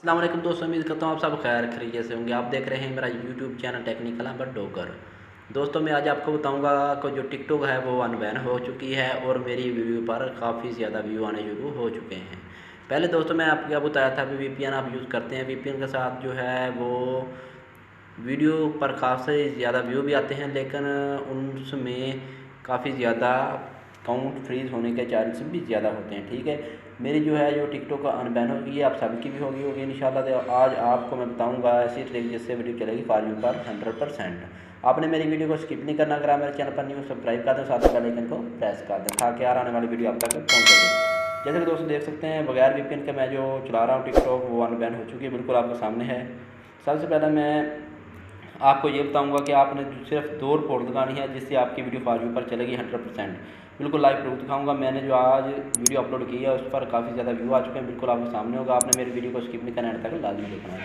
अस्सलाम वालेकुम दोस्तों, उम्मीद करता हूँ आप सब खैर खैरियत से होंगे। आप देख रहे हैं मेरा यूट्यूब चैनल टेक्निकल बट डॉगर। दोस्तों मैं आज आपको बताऊंगा कि जो टिकटॉक है वो अनबैन हो चुकी है और मेरी वीडियो पर काफ़ी ज़्यादा व्यू आने शुरू हो चुके हैं। पहले दोस्तों मैं आपको क्या बताया था, वीपीएन आप यूज़ करते हैं, वीपीएन के साथ जो है वो वीडियो पर काफ़ी ज़्यादा व्यू भी आते हैं, लेकिन उनमें काफ़ी ज़्यादा काउंट फ्रीज होने के चांस भी ज़्यादा होते हैं। ठीक है, मेरी जो है जो टिकटॉक का अनबैन होगी, आप सबकी भी होगी इंशाल्लाह। तो आज आपको मैं बताऊंगा ऐसी ट्रिक जिससे वीडियो चलेगी फॉर यू पर 100%। आपने मेरी वीडियो को स्किप नहीं करना। अगर आप मेरे चैनल पर न्यू सब्सक्राइब कर दें, साथ ही बेल आइकन को प्रेस कर दें ताकि आने वाली वीडियो आप तक पहुँच सके। जैसे कि दोस्तों देख सकते हैं, बगैर वीपीएन के मैं जो चला रहा हूँ टिकटॉक वो अनबैन हो चुकी है, बिल्कुल आपके सामने है। सबसे पहले मैं आपको ये बताऊंगा कि आपने सिर्फ 2 रिपोर्ट लगानी है जिससे आपकी वीडियो फॉर व्यू पर चलेगी 100%। बिल्कुल लाइव प्रूफ दिखाऊंगा। मैंने जो आज वीडियो अपलोड की है उस पर काफ़ी ज़्यादा व्यू आ चुके हैं, बिल्कुल आपके सामने होगा। आपने मेरी वीडियो को स्किप नहीं करना, एंड तक लाजमी देखना है।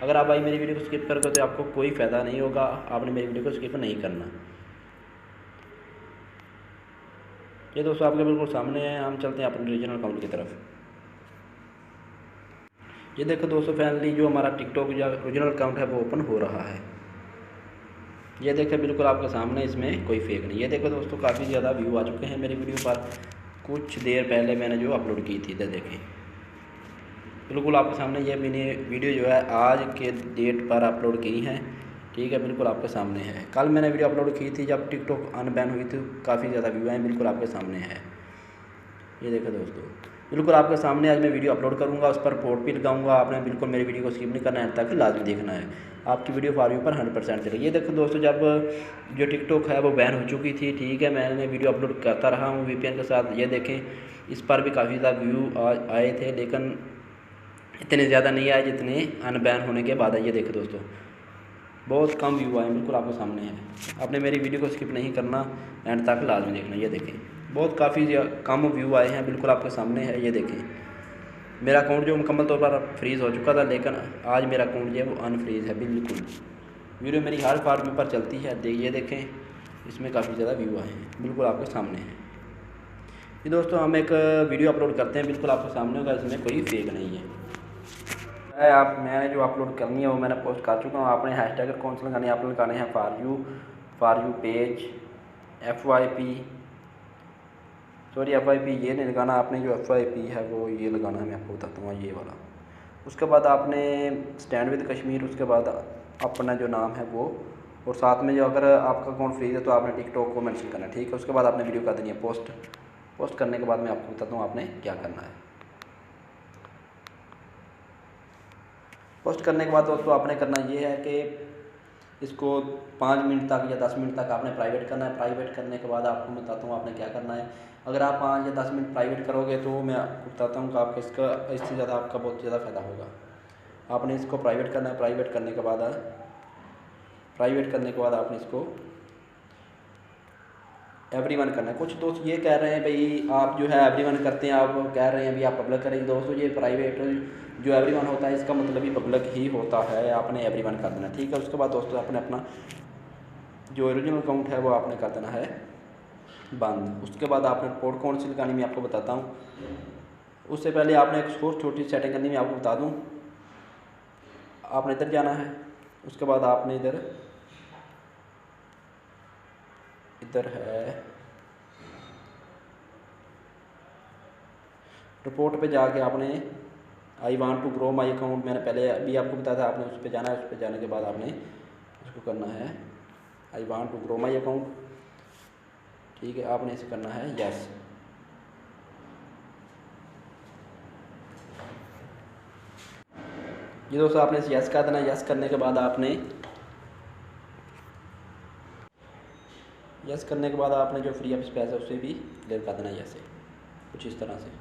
अगर आप भाई मेरी वीडियो को स्किप करोगे तो आपको कोई फ़ायदा नहीं होगा, आपने मेरी वीडियो को स्किप नहीं करना। ये दोस्तों आपके बिल्कुल सामने है। हम चलते हैं अपने रीजनल अकाउंट की तरफ। ये देखो दोस्तों, फाइनली जो हमारा टिकटॉक या ओरिजिनल अकाउंट है वो ओपन हो रहा है। ये देखें बिल्कुल आपके सामने, इसमें कोई फेक नहीं। ये देखो दोस्तों, काफ़ी ज़्यादा व्यू आ चुके हैं मेरी वीडियो पर। कुछ देर पहले मैंने जो अपलोड की थी, तो देखें बिल्कुल आपके सामने ये मैंने वीडियो जो है आज के डेट पर अपलोड की है। ठीक है, बिल्कुल आपके सामने है। कल मैंने वीडियो अपलोड की थी जब टिकटॉक अनबैन हुई थी, काफ़ी ज़्यादा व्यू आए, बिल्कुल आपके सामने है। ये देखो दोस्तों, बिल्कुल आपके सामने आज मैं वीडियो अपलोड करूंगा, उस पर रिपोर्ट भी लगाऊंगा। आपने बिल्कुल मेरी वीडियो को स्किप नहीं करना है, ताकि लाजमी देखना है। आपकी वीडियो फॉर व्यू पर 100% चलेगी। ये देखो दोस्तों, जब जो टिकटॉक है वो बैन हो चुकी थी, ठीक है, मैंने वीडियो अपलोड करता रहा हूँ वीपीएन के साथ। ये देखें, इस पर भी काफ़ी ज़्यादा व्यू आए थे, लेकिन इतने ज़्यादा नहीं आए जितने अनबैन होने के बाद है। ये देखो दोस्तों, बहुत कम व्यू आए, बिल्कुल आपके सामने है। आपने मेरी वीडियो को स्किप नहीं करना, एंड तक लाजमी देखना। ये देखें, बहुत काफ़ी कम व्यू आए हैं, बिल्कुल आपके सामने है। ये देखें, मेरा अकाउंट जो मुकम्मल तौर पर फ्रीज़ हो चुका था, लेकिन आज मेरा अकाउंट जो है वो अनफ्रीज़ है बिल्कुल। वीडियो मेरी हर फॉर व्यू पर चलती है। ये देखें, इसमें काफ़ी ज़्यादा व्यू आए हैं, बिल्कुल आपके सामने है। ये दोस्तों हम एक वीडियो अपलोड करते हैं, बिल्कुल आपके सामने होगा, इसमें कोई फेक नहीं है। आप मैंने जो अपलोड करनी है वो मैंने पोस्ट कर चुका हूँ। आपने हैशटैग कौन से लगाने हैं? आपने लगाने हैं for you page, FYP, sorry FYP ये नहीं लगाना। आपने जो FYP है वो ये लगाना है, मैं आपको बताता हूँ ये वाला। उसके बाद आपने स्टैंड विद कश्मीर, उसके बाद अपना जो नाम है वो, और साथ में जो अगर आपका अकाउंट फ्रीज है तो आपने टिकटॉक को मेंशन करना है। ठीक है, उसके बाद आपने वीडियो कर देनी है पोस्ट। पोस्ट करने के बाद मैं आपको बताता हूँ आपने क्या करना है। पोस्ट करने के बाद दोस्तों आपने करना ये है कि इसको 5 मिनट तक या 10 मिनट तक आपने प्राइवेट करना है। प्राइवेट करने के बाद आपको बताता हूँ आपने क्या करना है। अगर आप 5 या 10 मिनट प्राइवेट करोगे तो मैं आपको बताता हूँ कि आपको इसका इससे ज़्यादा आपका बहुत ज़्यादा फ़ायदा होगा। आपने इसको प्राइवेट करना है। प्राइवेट करने के बाद आपने इसको एवरीवन करना है। कुछ दोस्त ये कह रहे हैं भाई आप जो है एवरीवन करते हैं, आप कह रहे हैं अभी आप पब्लिक करेंगे। दोस्तों ये प्राइवेट जो एवरीवन होता है इसका मतलब ही पब्लिक ही होता है। आपने एवरीवन कर देना, ठीक है। उसके बाद दोस्तों आपने अपना जो ओरिजिनल अकाउंट है वो आपने कर देना है बंद। उसके बाद आपने रिपोर्ट कौन सी लगानी मैं आपको बताता हूँ। उससे पहले आपने एक और छोटी सेटिंग करनी, मैं आपको बता दूँ। आपने इधर जाना है, उसके बाद आपने इधर है रिपोर्ट पे जाके आपने I want to grow my account, मैंने पहले अभी आपको बताया था, आपने उस पर जाना है। उस पर जाने के बाद आपने इसको करना है I want to grow my account, ठीक है। आपने इसे करना है यस। ये दोस्तों आपने इसे यस कर देना। यस करने के बाद आपने जो फ्री ऑफ स्पेस है उसे भी क्लियर कर देना जैसे कुछ इस तरह से।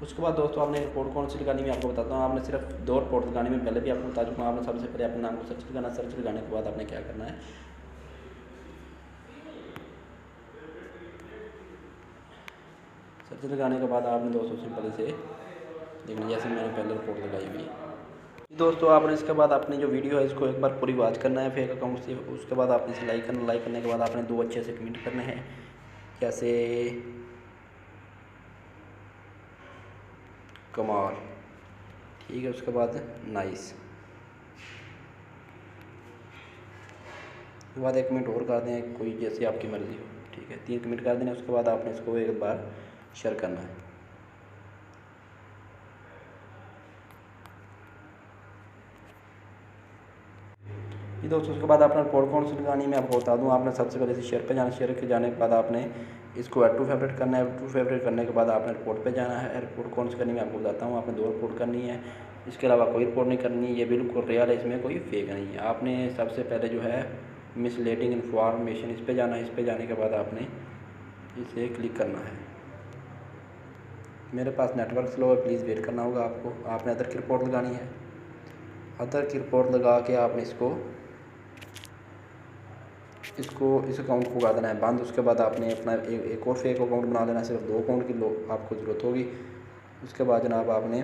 उसके बाद दोस्तों आपने रिपोर्ट कौन सी लगानी मैं आपको बताता हूँ। आपने सिर्फ 2 रिपोर्ट लगानी, मैं पहले भी आपको बता चुका हूँ। आपने सबसे पहले अपने नाम को सर्च लगाना। सर्च लगाने के बाद आपने क्या करना है, सर्च लगाने के बाद आपने दोस्तों सिंपल इसे देखना, जैसे मैंने पहले रिपोर्ट लगाई हुई है। दोस्तों आपने इसके बाद अपनी जो वीडियो है इसको एक बार पूरी वॉच करना है फेक अकाउंट से। उसके बाद आपने इसे लाइक करना। लाइक करने के बाद आपने 2 अच्छे से कमेंट करने हैं, जैसे कमाल, ठीक है। उसके बाद नाइस, उसके बाद 1 मिनट और कर दें, कोई जैसे आपकी मर्ज़ी हो, ठीक है। 3 मिनट कर देना। उसके बाद आपने इसको एक बार शेयर करना है। ये दोस्तों उसके बाद आपने रिपोर्ट कौन सी लगानी है मैं आपको बता दूं। आपने सबसे पहले से शेयर पे जाना, शेयर के जाने के बाद आपने इसको ऐड टू फेवरेट करना है। ऐड टू फेवरेट करने के बाद आपने रिपोर्ट पे जाना है। रिपोर्ट कौन सी करनी मैं आपको बताता हूँ। आपने 2 रिपोर्ट करनी है, इसके अलावा कोई रिपोर्ट नहीं करनी है। ये बिल्कुल रियल है, इसमें कोई फेक नहीं है। आपने सबसे पहले जो है मिसलीडिंग इन्फॉर्मेशन, इस पर जाना है। इस पर जाने के बाद आपने इसे क्लिक करना है। मेरे पास नेटवर्क स्लो है, प्लीज़ वेट करना होगा आपको। आपने अदर की रिपोर्ट लगानी है। अदर की रिपोर्ट लगा के आपने इस अकाउंट को कर देना है बंद। उसके बाद आपने अपना एक और फेक अकाउंट बना लेना है। सिर्फ 2 अकाउंट की आपको ज़रूरत होगी। उसके बाद जनाब आपने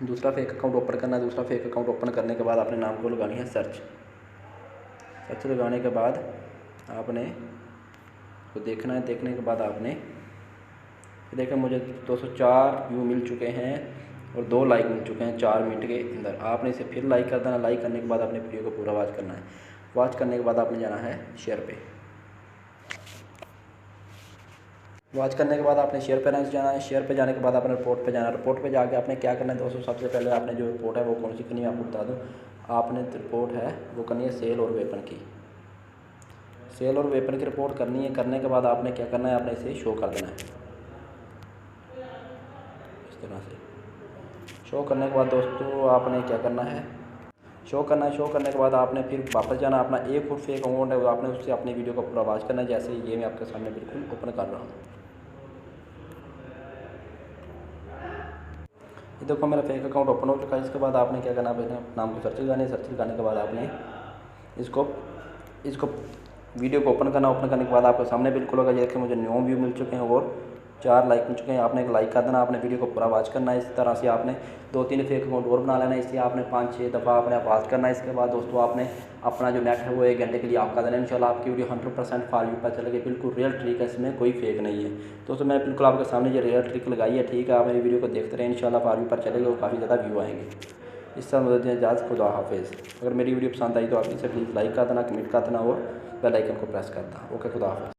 दूसरा फेक अकाउंट ओपन करना है। दूसरा फेक अकाउंट ओपन करने के बाद आपने नाम को लगानी है सर्च। सर्च लगाने के बाद आपने तो देखना है। देखने के बाद आपने देखें मुझे 204 व्यू मिल चुके हैं और 2 लाइक मिल चुके हैं 4 मिनट के अंदर। आपने इसे फिर लाइक कर देना। लाइक करने के बाद आपने वीडियो को पूरा वॉच करना है। वॉच करने के बाद आपने जाना है शेयर पे। वॉच करने के बाद आपने शेयर पे जाना है। शेयर पे जाने के बाद आपने रिपोर्ट पे जाना है। रिपोर्ट पे जाके आपने क्या करना है दोस्तों, सबसे पहले आपने जो रिपोर्ट है वो कौन सी करनी है आपको बता दूँ। आपने रिपोर्ट है वो करनी है सेल और वेपन की। सेल और वेपन की रिपोर्ट करनी है। करने के बाद आपने क्या करना है, आपने इसे शो कर देना है इस तरह से। शो करने के बाद दोस्तों आपने क्या करना है, शो करना है। शो करने के बाद आपने फिर वापस जाना। अपना एक और फेक अकाउंट है वो आपने उससे अपनी वीडियो को पूरा वॉच करना है। जैसे ये मैं आपके सामने बिल्कुल ओपन कर रहा हूँ। ये देखो मेरा फेक अकाउंट ओपन हो चुका है। इसके बाद आपने क्या करना है, अपने नाम को सर्च लगानी है। सर्च लगाने के बाद आपने इसको वीडियो को ओपन करना। ओपन करने के बाद आपके सामने बिल्कुल होगा। जैसे मुझे 9 व्यू मिल चुके हैं और 4 लाइक मिल चुके हैं। आपने एक लाइक कर देना। आपने वीडियो को पूरा वॉच करना है। इस तरह से आपने 2-3 फेक अकाउंट और बना लेना है। इससे आपने 5-6 दफ़ा आपने वॉच करना है। इसके बाद दोस्तों आपने अपना जो नेट है वो 1 घंटे के लिए आपका देना है। इंशाल्लाह आपकी वीडियो 100% फॉर व्यू पर चलेगी। बिल्कुल रियल ट्रिक है, इसमें कोई फेक नहीं है दोस्तों। मैं बिल्कुल आपके सामने ये रियल ट्रिक लगाई है, ठीक है। आप मेरी वीडियो को देखते रहें, इंशाल्लाह फॉर व्यू पर चलेगी और काफ़ी ज़्यादा व्यू आएंगे। इस तरह मुझे इजाज़त, खुदा हाफिज़। अगर मेरी वीडियो पसंद आई तो आप इसे प्लीज़ लाइक कर देना, कमेंट कर देना और बेल आइकन को प्रेस कर देना। ओके, खुदा हाफिज़।